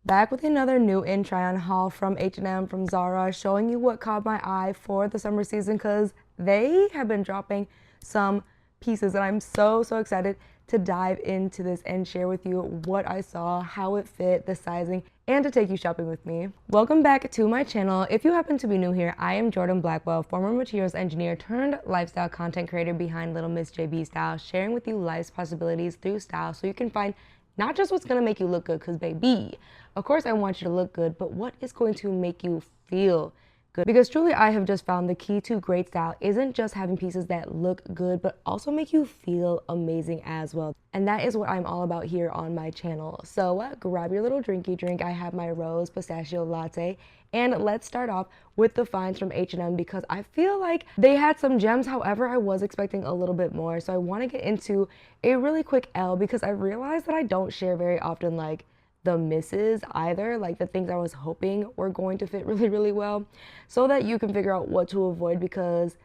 Back with another new in try-on haul from H&M, from Zara, showing you what caught my eye for the summer season because they have been dropping some pieces and I'm so excited to dive into this and share with you what I saw, how it fit, the sizing, and to take you shopping with me. Welcome back to my channel. If you happen to be new here, I am Jordan Blackwell, former materials engineer turned lifestyle content creator behind Little Miss JB Style, sharing with you life's possibilities through style so you can find not just what's gonna make you look good, because baby, of course I want you to look good, but what is going to make you feel good? Because truly I have just found the key to great style isn't just having pieces that look good, but also make you feel amazing as well. And that is what I'm all about here on my channel. So grab your little drinky drink. I have my rose pistachio latte. And let's start off with the finds from H&M because I feel like they had some gems. However, I was expecting a little bit more. So I want to get into a really quick L because I realized that I don't share very often like the misses either, like the things I was hoping were going to fit really well, so that you can figure out what to avoid because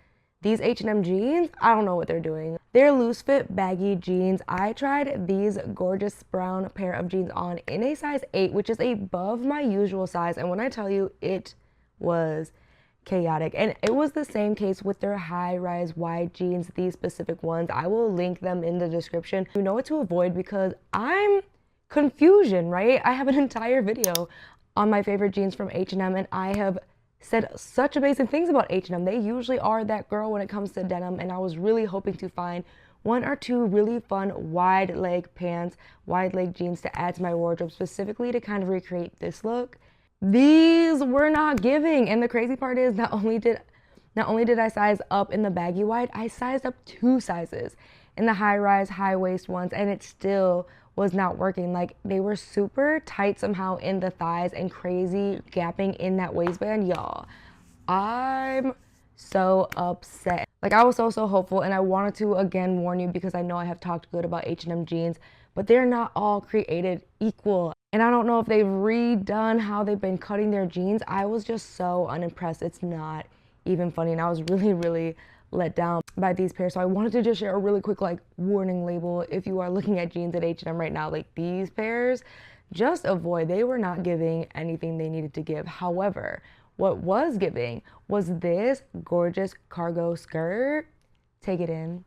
these H&M jeans, I don't know what they're doing. They're loose fit baggy jeans. I tried these gorgeous brown pair of jeans on in a size 8, which is above my usual size. And when I tell you, it was chaotic. And it was the same case with their high-rise wide jeans, these specific ones. I will link them in the description. You know what to avoid because I'm confusion, right? I have an entire video on my favorite jeans from H&M and I have said such amazing things about H&M. They usually are that girl when it comes to denim, and I was really hoping to find one or two really fun wide leg pants, wide leg jeans to add to my wardrobe, specifically to kind of recreate this look. These were not giving, and the crazy part is not only did I size up in the baggy wide, I sized up 2 sizes in the high rise, high waist ones, and it still was not working. Like they were super tight somehow in the thighs and crazy gapping in that waistband. Y'all, I'm so upset. Like I was so hopeful, and I wanted to again warn you because I know I have talked good about H&M jeans, but they're not all created equal. And I don't know if they've redone how they've been cutting their jeans. I was just so unimpressed. It's not even funny, and I was really let down by these pairs. So I wanted to just share a really quick like warning label if you are looking at jeans at H&M right now. Like these pairs, just avoid. They were not giving anything they needed to give. However, what was giving was this gorgeous cargo skirt. Take it in.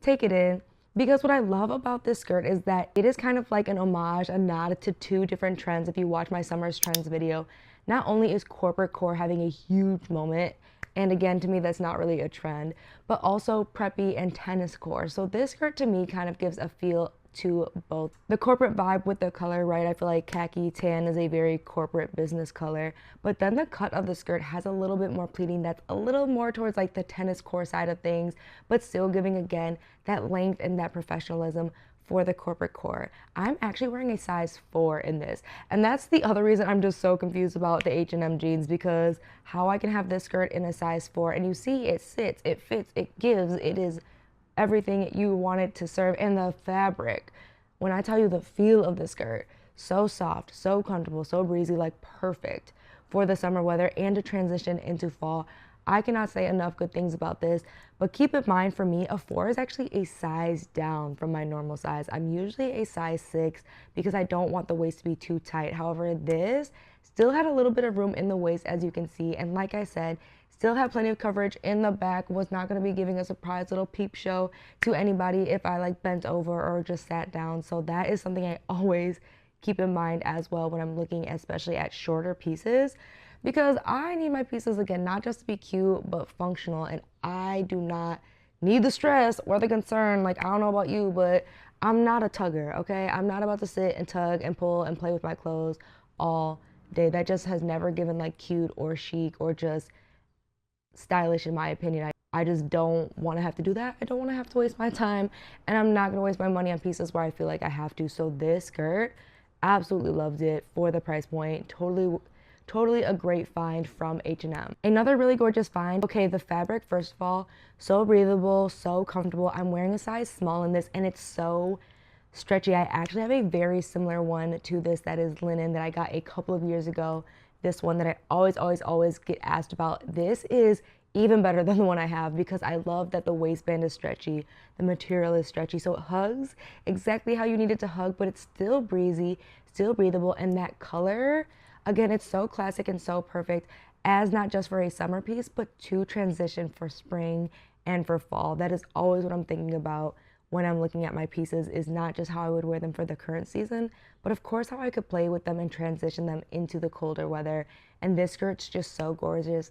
Take it in. Because what I love about this skirt is that it is kind of like an homage, a nod to 2 different trends. If you watch my Summer's Trends video, not only is corporate core having a huge moment, and again, to me, that's not really a trend, but also preppy and tennis core. So this skirt to me kind of gives a feel to both. The corporate vibe with the color, right? I feel like khaki tan is a very corporate business color, but then the cut of the skirt has a little bit more pleating that's a little more towards like the tennis core side of things, but still giving again that length and that professionalism for the corporate core. I'm actually wearing a size 4 in this, and that's the other reason I'm just so confused about the H&M jeans, because how I can have this skirt in a size 4 and you see it sits, it fits, it gives, it is everything you want it to serve. And the fabric, when I tell you the feel of the skirt, so soft, so comfortable, so breezy, like perfect for the summer weather and to transition into fall. I cannot say enough good things about this, but keep in mind for me, a 4 is actually a size down from my normal size. I'm usually a size 6 because I don't want the waist to be too tight. However, this still had a little bit of room in the waist, as you can see, and like I said, still had plenty of coverage in the back. Was not going to be giving a surprise little peep show to anybody if I like bent over or just sat down. So that is something I always keep in mind as well when I'm looking especially at shorter pieces, because I need my pieces again not just to be cute but functional, and I do not need the stress or the concern. Like I don't know about you, but I'm not a tugger, okay? I'm not about to sit and tug and pull and play with my clothes all day. That just has never given like cute or chic or just stylish in my opinion. I just don't want to have to do that. I don't want to have to waste my time, and I'm not going to waste my money on pieces where I feel like I have to. So this skirt, absolutely loved it for the price point. Totally a great find from H&M. Another really gorgeous find. Okay, the fabric, first of all, so breathable, so comfortable. I'm wearing a size small in this and it's so stretchy. I actually have a very similar one to this that is linen that I got a couple of years ago. This one that I always get asked about. This is even better than the one I have, because I love that the waistband is stretchy, the material is stretchy, so it hugs exactly how you need it to hug, but it's still breezy, still breathable, and that color, again, it's so classic and so perfect as not just for a summer piece, but to transition for spring and for fall. That is always what I'm thinking about when I'm looking at my pieces, is not just how I would wear them for the current season, but of course how I could play with them and transition them into the colder weather. And this skirt's just so gorgeous.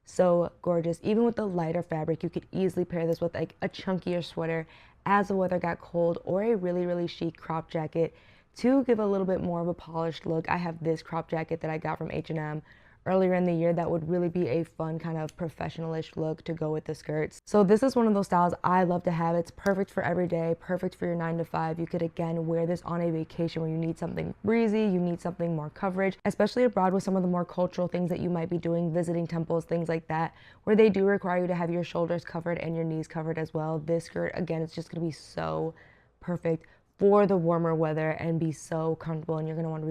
So gorgeous. Even with the lighter fabric, you could easily pair this with like a chunkier sweater as the weather got cold, or a really, really chic crop jacket to give a little bit more of a polished look. I have this crop jacket that I got from H&M earlier in the year that would really be a fun kind of professional-ish look to go with the skirts. So this is one of those styles I love to have. It's perfect for every day, perfect for your 9 to 5. You could again wear this on a vacation where you need something breezy, you need something more coverage, especially abroad with some of the more cultural things that you might be doing, visiting temples, things like that, where they do require you to have your shoulders covered and your knees covered as well. This skirt, again, it's just gonna be so perfect for the warmer weather and be so comfortable, and you're gonna want to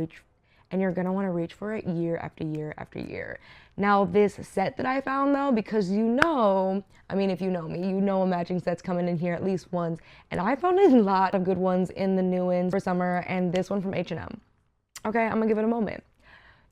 reach for it year after year after year. Now this set that I found though, because I mean, if you know me, you know a matching set's coming in here at least once, and I found a lot of good ones in the new ones for summer, and this one from H&M. Okay, I'm gonna give it a moment.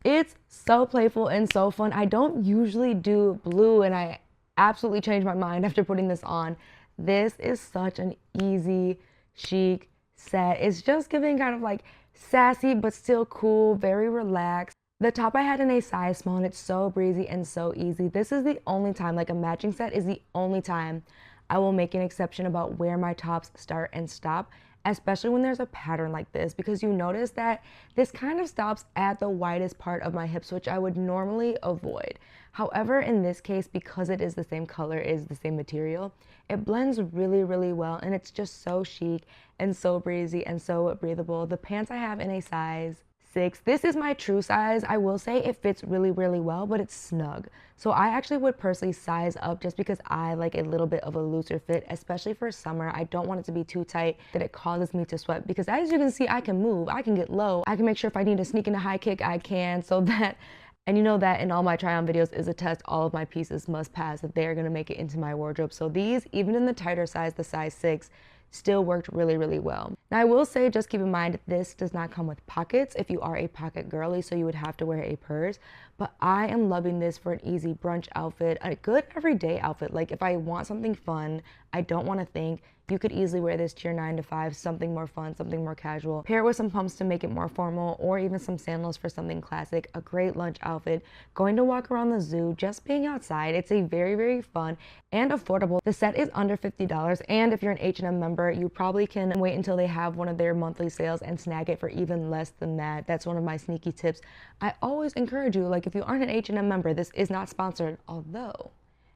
It's so playful and so fun. I don't usually do blue, and I absolutely changed my mind after putting this on. This is such an easy, chic set. It's just giving kind of like sassy but still cool, very relaxed. The top I had in a size small, and it's so breezy and so easy. This is the only time, like a matching set is the only time I will make an exception about where my tops start and stop, especially when there's a pattern like this, because you notice that this kind of stops at the widest part of my hips, which I would normally avoid. However, in this case, because it is the same color, is the same material, it blends really, really well, and it's just so chic and so breezy and so breathable. The pants I have in a size 6. This is my true size. I will say it fits really, really well, but it's snug. So I actually would personally size up just because I like a little bit of a looser fit, especially for summer. I don't want it to be too tight that it causes me to sweat, because as you can see, I can move, I can get low, I can make sure if I need to sneak into high kick, I can, so that, and you know that in all my try on videos is a test all of my pieces must pass if they are gonna make it into my wardrobe. So these, even in the tighter size, the size 6, still worked really, really well. Now I will say, just keep in mind, this does not come with pockets if you are a pocket girly, so you would have to wear a purse, but I am loving this for an easy brunch outfit, a good everyday outfit. Like if I want something fun, I don't want to think, you could easily wear this to your 9 to 5, something more fun, something more casual. Pair it with some pumps to make it more formal, or even some sandals for something classic. A great lunch outfit, going to walk around the zoo, just being outside. It's a very, very fun and affordable. The set is under $50, and if you're an H&M member, you probably can wait until they have one of their monthly sales and snag it for even less than that. That's one of my sneaky tips. I always encourage you, like if you aren't an H&M member, this is not sponsored, although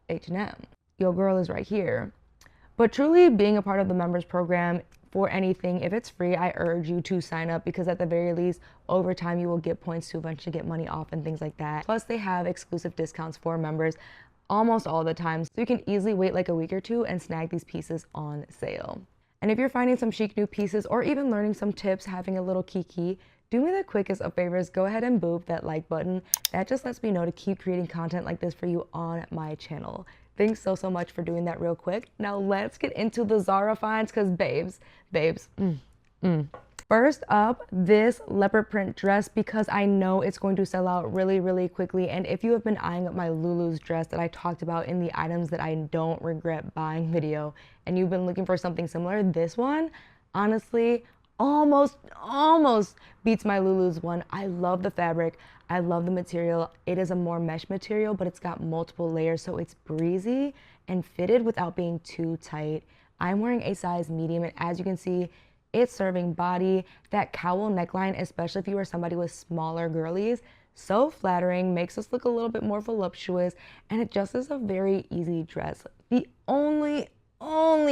H&M, your girl is right here. But truly being a part of the members program for anything, if it's free, I urge you to sign up, because at the very least, over time, you will get points to eventually get money off and things like that. Plus, they have exclusive discounts for members almost all the time, so you can easily wait like a week or two and snag these pieces on sale. And if you're finding some chic new pieces, or even learning some tips, having a little kiki, do me the quickest of favors, go ahead and boop that like button. That just lets me know to keep creating content like this for you on my channel. Thanks so much for doing that real quick. Now let's get into the Zara finds, because babes. First up, this leopard print dress, because I know it's going to sell out really, really quickly. And if you have been eyeing up my Lulu's dress that I talked about in the items that I don't regret buying video, and you've been looking for something similar, this one, honestly, almost beats my Lulu's one. I love the fabric. I love the material. It is a more mesh material, but it's got multiple layers, so it's breezy and fitted without being too tight. I'm wearing a size medium, and as you can see, it's serving body. That cowl neckline, especially if you are somebody with smaller girlies, so flattering, makes us look a little bit more voluptuous, and it just is a very easy dress. The only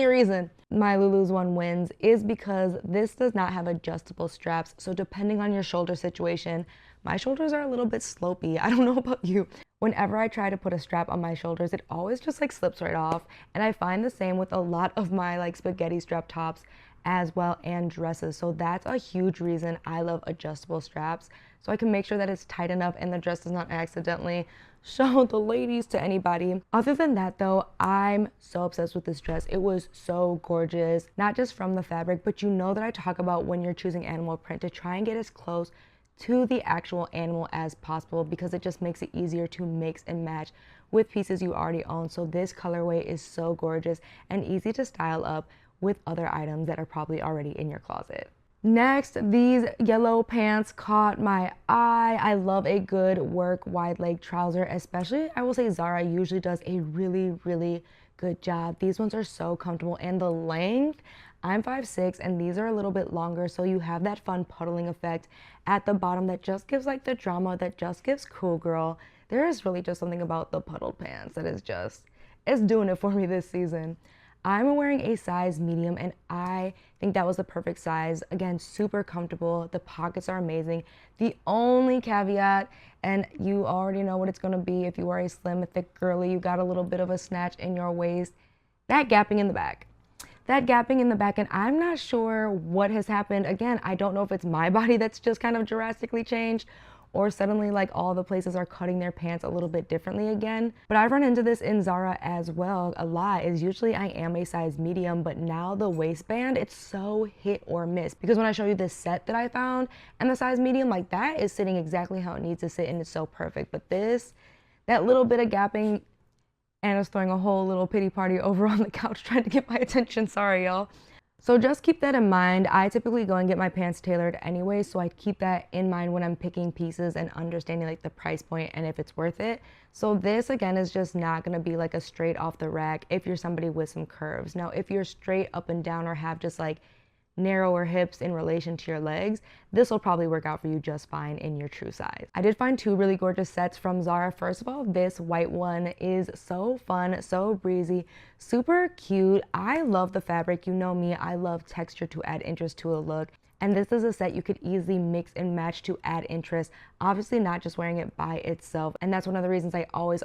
reason my Lulu's one wins is because this does not have adjustable straps, so depending on your shoulder situation, my shoulders are a little bit slopey. I don't know about you. Whenever I try to put a strap on my shoulders, it always just like slips right off. And I find the same with a lot of my like spaghetti strap tops as well, and dresses. So that's a huge reason I love adjustable straps, so I can make sure that it's tight enough and the dress does not accidentally show the ladies to anybody. Other than that though, I'm so obsessed with this dress. It was so gorgeous, not just from the fabric, but you know that I talk about when you're choosing animal print to try and get as close to the actual animal as possible, because it just makes it easier to mix and match with pieces you already own. So this colorway is so gorgeous and easy to style up with other items that are probably already in your closet. Next, these yellow pants caught my eye. I love a good work wide leg trouser, especially I will say Zara usually does a really good job. These ones are so comfortable, and the length, I'm 5'6" and these are a little bit longer, so you have that fun puddling effect at the bottom that just gives like the drama, that just gives cool girl. There is really just something about the puddled pants that is just, it's doing it for me this season. I'm wearing a size medium and I think that was the perfect size. Again, super comfortable. The pockets are amazing. The only caveat, and you already know what it's going to be if you are a slim, thick girly, you got a little bit of a snatch in your waist, that gapping in the back. That gapping in the back, and I'm not sure what has happened. Again, I don't know if it's my body that's just kind of drastically changed, or suddenly like all the places are cutting their pants a little bit differently again. But I've run into this in Zara as well a lot. Is usually I am a size medium, but now the waistband, it's so hit or miss, because when I show you this set that I found and the size medium, like that is sitting exactly how it needs to sit and it's so perfect. But this, that little bit of gapping, Anna's throwing a whole little pity party over on the couch trying to get my attention. Sorry, y'all. So just keep that in mind. I typically go and get my pants tailored anyway, so I keep that in mind when I'm picking pieces and understanding like the price point and if it's worth it. So this again is just not going to be like a straight off the rack if you're somebody with some curves. Now, if you're straight up and down or have just like narrower hips in relation to your legs, this will probably work out for you just fine in your true size. I did find two really gorgeous sets from Zara. First of all, this white one is so fun, so breezy, super cute. I love the fabric. You know me, I love texture to add interest to a look. And this is a set you could easily mix and match to add interest. Obviously not just wearing it by itself. And that's one of the reasons I always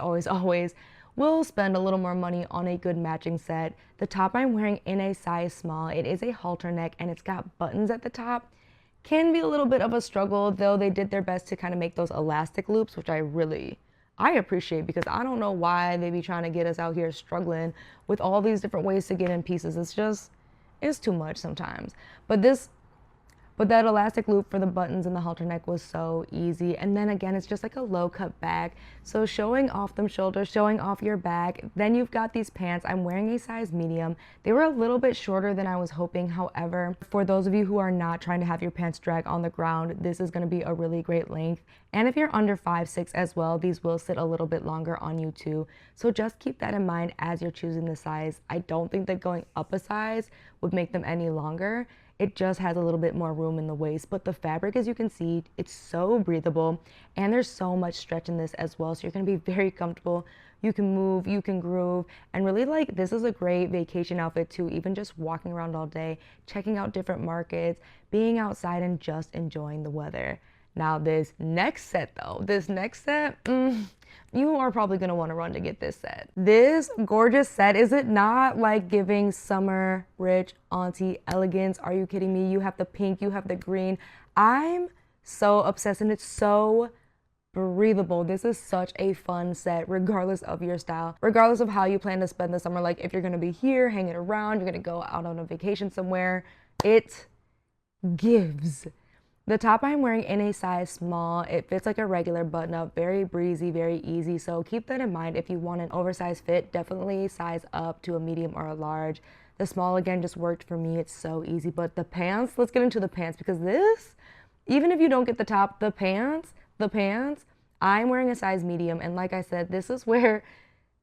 will spend a little more money on a good matching set. The top I'm wearing in a size small. It is a halter neck and it's got buttons at the top. Can be a little bit of a struggle, though they did their best to kind of make those elastic loops, which I appreciate, because I don't know why they be trying to get us out here struggling with all these different ways to get in pieces. It's too much sometimes. But that elastic loop for the buttons and the halter neck was so easy. And then again, it's just like a low cut back. So showing off them shoulders, showing off your back. Then you've got these pants. I'm wearing a size medium. They were a little bit shorter than I was hoping. However, for those of you who are not trying to have your pants drag on the ground, this is going to be a really great length. And if you're under 5'6" as well, these will sit a little bit longer on you too. So just keep that in mind as you're choosing the size. I don't think that going up a size would make them any longer. It just has a little bit more room in the waist, but the fabric, as you can see, it's so breathable and there's so much stretch in this as well. So you're going to be very comfortable. You can move, you can groove, and really like this is a great vacation outfit too, even just walking around all day, checking out different markets, being outside and just enjoying the weather. Now this next set though, you are probably going to want to run to get this set. This gorgeous set, is it not like giving summer rich auntie elegance? Are you kidding me? You have the pink, you have the green. I'm so obsessed and it's so breathable. This is such a fun set regardless of your style, regardless of how you plan to spend the summer. Like if you're going to be here hanging around, you're going to go out on a vacation somewhere, it gives. The top I'm wearing in a size small. It fits like a regular button up, very breezy, very easy. So keep that in mind. If you want an oversized fit, definitely size up to a medium or a large. The small again just worked for me. It's so easy. But the pants, let's get into the pants, because this, even if you don't get the top, the pants, I'm wearing a size medium. And like I said, this is where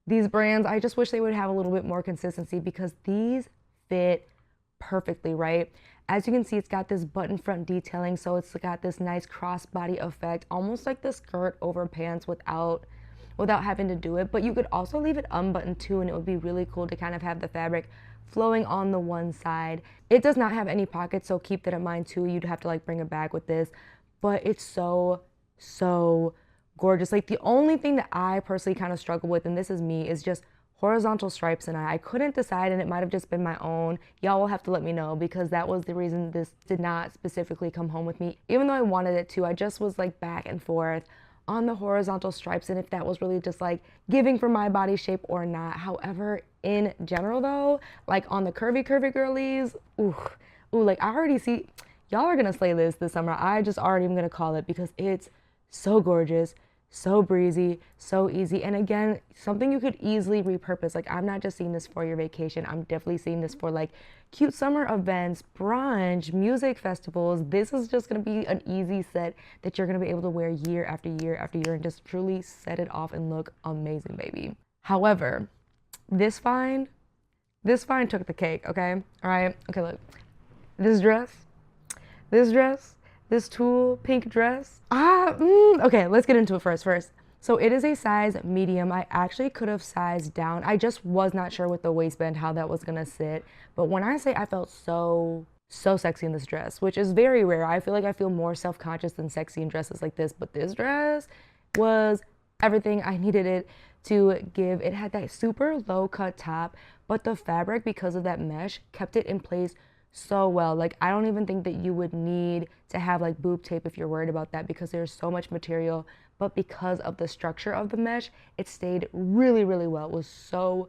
these brands, I just wish they would have a little bit more consistency, because these fit perfectly, right? As you can see, it's got this button front detailing, so it's got this nice crossbody effect, almost like the skirt over pants without having to do it. But you could also leave it unbuttoned too, and it would be really cool to kind of have the fabric flowing on the one side. It does not have any pockets, so keep that in mind too. You'd have to like bring a bag with this, but it's so gorgeous. Like the only thing that I personally kind of struggle with, and this is me, is just horizontal stripes and I couldn't decide, and it might have just been my own. Y'all will have to let me know, because that was the reason this did not specifically come home with me. Even though I wanted it to, I just was like back and forth on the horizontal stripes and if that was really just like giving for my body shape or not. However, in general though, like on the curvy girlies, ooh, like I already see, y'all are gonna slay this summer. I just already am gonna call it, because it's so gorgeous, so breezy, so easy. And again, something you could easily repurpose. Like, I'm not just seeing this for your vacation. I'm definitely seeing this for like cute summer events, brunch, music festivals. This is just going to be an easy set that you're going to be able to wear year after year after year and just truly set it off and look amazing, baby. However, this find took the cake, okay? All right? Okay, look. This dress, this tulle pink dress. Okay, let's get into it first. So it is a size medium. I actually could have sized down. I just was not sure with the waistband how that was gonna sit. But when I say I felt so sexy in this dress, which is very rare. I feel like I feel more self-conscious than sexy in dresses like this, but this dress was everything I needed it to give. It had that super low cut top, but the fabric, because of that mesh, kept it in place so well. Like, I don't even think that you would need to have like boob tape if you're worried about that, because there's so much material. But because of the structure of the mesh, it stayed really well. It was so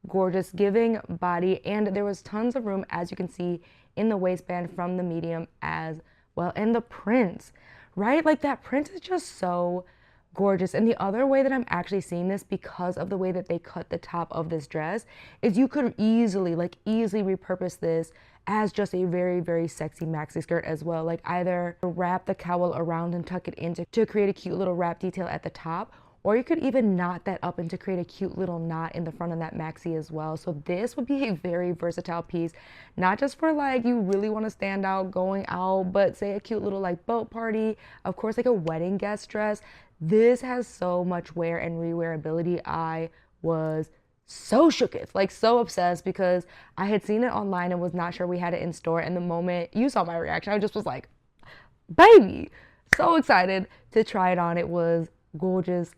gorgeous, giving body, and there was tons of room, as you can see, in the waistband from the medium as well. And the print, right? Like, that print is just so gorgeous. And the other way that I'm actually seeing this, because of the way that they cut the top of this dress, is you could easily repurpose this as just a very sexy maxi skirt as well. Like, either wrap the cowl around and tuck it in to create a cute little wrap detail at the top, or you could even knot that up and to create a cute little knot in the front of that maxi as well. So this would be a very versatile piece, not just for like you really want to stand out going out, but say a cute little like boat party, of course, like a wedding guest dress. This has so much wear and rewearability. I was so shooketh, like so obsessed, because I had seen it online and was not sure we had it in store. And the moment you saw my reaction, I just was like, baby, so excited to try it on. It was gorgeous.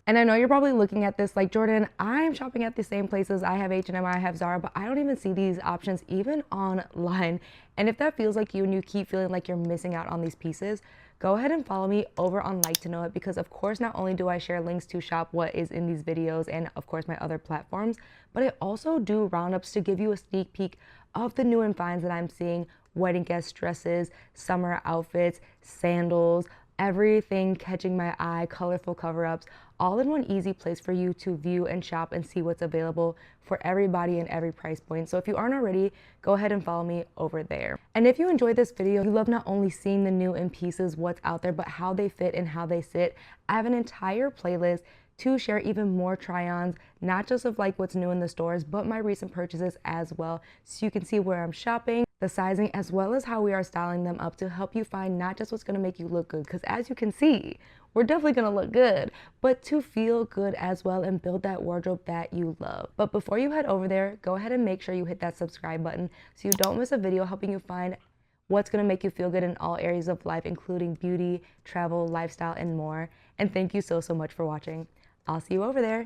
And I know you're probably looking at this like, Jordan, I'm shopping at the same places. I have H&M, I have Zara, but I don't even see these options even online. And if that feels like you and you keep feeling like you're missing out on these pieces, go ahead and follow me over on Like to Know It, because of course not only do I share links to shop what is in these videos and of course my other platforms, but I also do roundups to give you a sneak peek of the new and finds that I'm seeing: wedding guest dresses, summer outfits, sandals, everything catching my eye, colorful cover-ups, all in one easy place for you to view and shop and see what's available for everybody and every price point. So if you aren't already, go ahead and follow me over there. And if you enjoyed this video, you love not only seeing the new in pieces, what's out there, but how they fit and how they sit, I have an entire playlist to share even more try-ons, not just of like what's new in the stores, but my recent purchases as well, so you can see where I'm shopping, the sizing, as well as how we are styling them up to help you find not just what's going to make you look good, because as you can see, we're definitely going to look good, but to feel good as well and build that wardrobe that you love. But before you head over there, go ahead and make sure you hit that subscribe button so you don't miss a video helping you find what's going to make you feel good in all areas of life, including beauty, travel, lifestyle, and more. And thank you so much for watching. I'll see you over there.